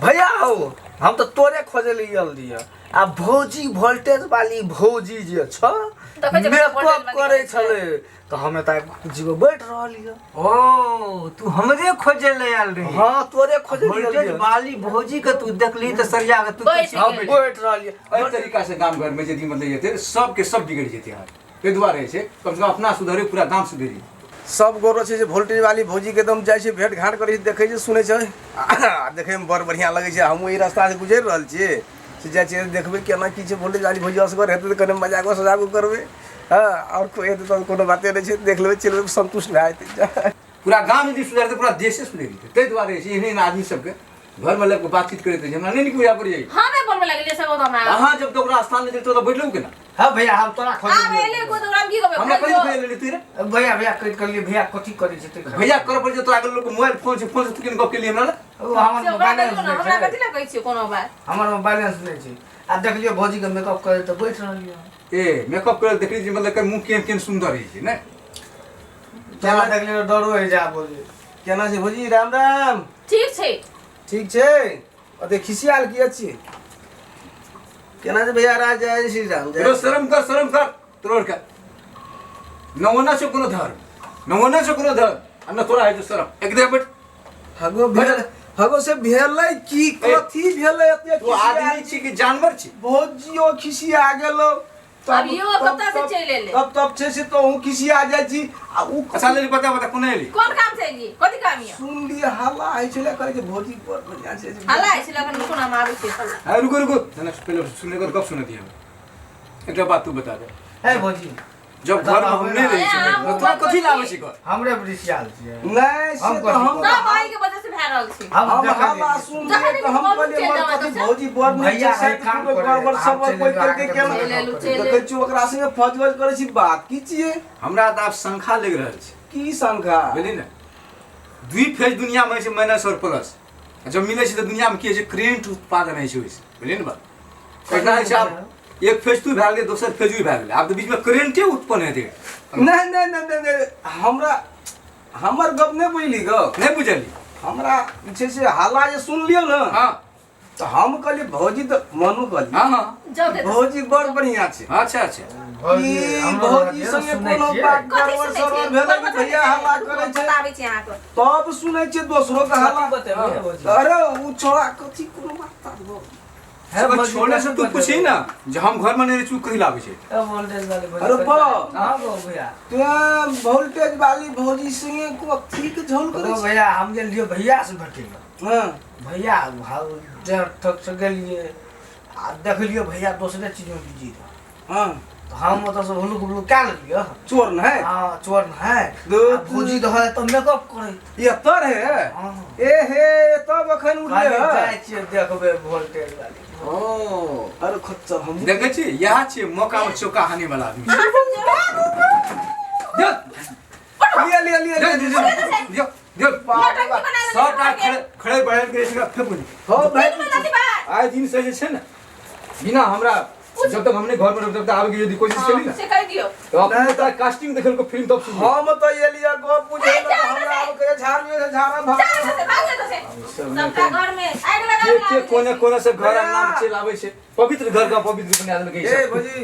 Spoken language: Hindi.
भैया हो हम तो तोरे खोजे लियल दिया आ भौजी वोल्टेज वाली भौजी जे छ मेकअप करे छले तो हमें त जीव बैठ रहलिए। ओ तू हमरे खोजे ले आल रही। हां तोरे खोजे वोल्टेज वाली भौजी के तू देखली त सरिया के तू हम बैठ रहलिए। एहि तरीका से गांव घर में यदि मतलब ये सब के सब बिगड़ जेते यार ए दुआरे छै कम से कम अपना सुधरे पूरा गांव सुधरी। सब गोरो छै जे वोल्टेज वाली भौजी के दम जाय छै भेंट घाट करे देखे छै सुने छै देखे में बड़ बढ़िया लगे छै। हम ई रास्ता से गुजर रहल छी से जाय छै देखबे केना की छै वोल्टेज वाली भौजी असगर हेतै त कने मजाक सजाक करबे। हां और कोई हेतै त कोनो बाते नै छै देख लेबे चलबे संतुष्ट भए जेतै। पूरा गांव यदि सुधरते पूरा देश सुधरी तै दुआरे छै एहन आदमी सब के घर में लग बातचीत करैत छै हमरा नहीं बुझा पड़ जाई। हां मैं बोलबे लगले सब हमरा हां जब तो ओकरा स्थान ले तो बैठलौ केना। हां भैया हम तोरा खोजे आ एले को तो राम की कहबे हमरा कहीं खोजे ले रे भैया भैया कट कर लिए भैया कथि करे छै त भैया कर पर जे तोरा के लोग मोबाइल फोन से तू किन गप के लिए हमरा हमर मोबाइल हमरा कथि ला कहै छी कोनो बात हमर बैलेंस नै छै आ देख लियो भौजी के मेकअप करे त बैठ रहलिए। ए मेकअप करे देखली जे मतलब मुंह केन सुंदर है छै ने केना देख लियो डरो है जा भौजी केना छै भौजी राम राम ठीक छै ठीक छै अते खिसियाल की अछि केना जे भैया राज जय श्री राम तो शर्म कर तोर का नवना से कोनो धर अन्ना तोरा है जो शर्म एकदम बैठ हगो भेल हगो से भेलै की कथि भेलै एते तू आदमी छी कि जानवर छी भौजियो खिसिया गेलो अब यो कत्ता से चले ले तब छे से तो हूं खिसिया जाय छी आ उ अच्छा ले बता कोने एली कोन काम से एली कथि काम या सुन लिया हल्ला आइ छले करे के भौजी पर बढ़िया छै हल्ला है छला अपन कोना मारू छै हल्ला रुको ना पहले सुनने को कब सुन दिया एक बात तू बता दे है भौजी जब घर में हम नहीं रही छी तो कथि लावे छी घर हमरे ब्रिसियाल छै नहीं से तो हम सब भाई के वजह से भए रहल छै हम हल्ला सुन लिए तो हम कहलिए मर कथि भौजी बर भैया है काम कर सब कोई करके केना देखै छी ओकरा संगे फजवज करे छी बात की छिए हमरा त आप संख्या लग रहल छी की संख्या बुझली ना दुई फेज दुनिया में छै माइनस और प्लस जब मिले छै त दुनिया में की छै करंट उत्पादन है छै बुझली ना बात कहना है आप एक फेज तू भए गेलै दोसर फेज भी भए गेलै आब त बीच में करंटे उत्पन्न हेतै नहीं हमरा हमर गप नहीं बुझली गो नहीं बुझली हमरा छै से हल्ला जे सुन लियो ना हां तो हम कहली भौजी तो मनु कहली हां जाओ दे भौजी बड़ बढ़िया छै अच्छा भौजी संगे कोनो बात करवर सरवर भेलै कि भैया हल्ला करे छै बताबै छी अहाँ को तब सुनै छै दोसरो के हल्ला अरे उ छोड़ा कथि कोनो बात तारबो है छोड़ने से तू पूछी ना जो हम घर में नहीं चूक कही लावे छै वोल्टेज वाली भौजी अरे बा हां गो भैया तू वोल्टेज वाली भौजी संगे को ठीक झोल करे भैया हम गेल लियो भैया से भेटे हां भैया जे ठक से गेलिए आ देख लियो भैया दूसरे चीज में बिजी हां तो हम तो सब हुलुक हुलुक का लियो चोर न है हां चोर न है भौजी तो है तो मेकअप करे ये तर है ए हे तब अखन उठले जाय छी देखबे वोल्टेज वाली ओ अरे खच्चर हम देखे छी यह छै मौका में चौका हाने वाला आदमी लिया सब खड़े बैठ के इसका फेंकू हो भाई आए दिन से जे छै ना बिना हमरा जब तक हमने घर में जब तक आवे के यदि कोशिश करी ना से कह दियो तो अपने त कास्टिंग देखल को फिल्म तब सुन हम तो ये लिया गो पूछे हमरा आब के झाड़ में झाड़ा भाग से सबका घर में आइ लगा के कोने से घर नाम चलावे छै पवित्र घर का पवित्र बना देल गई ए भौजी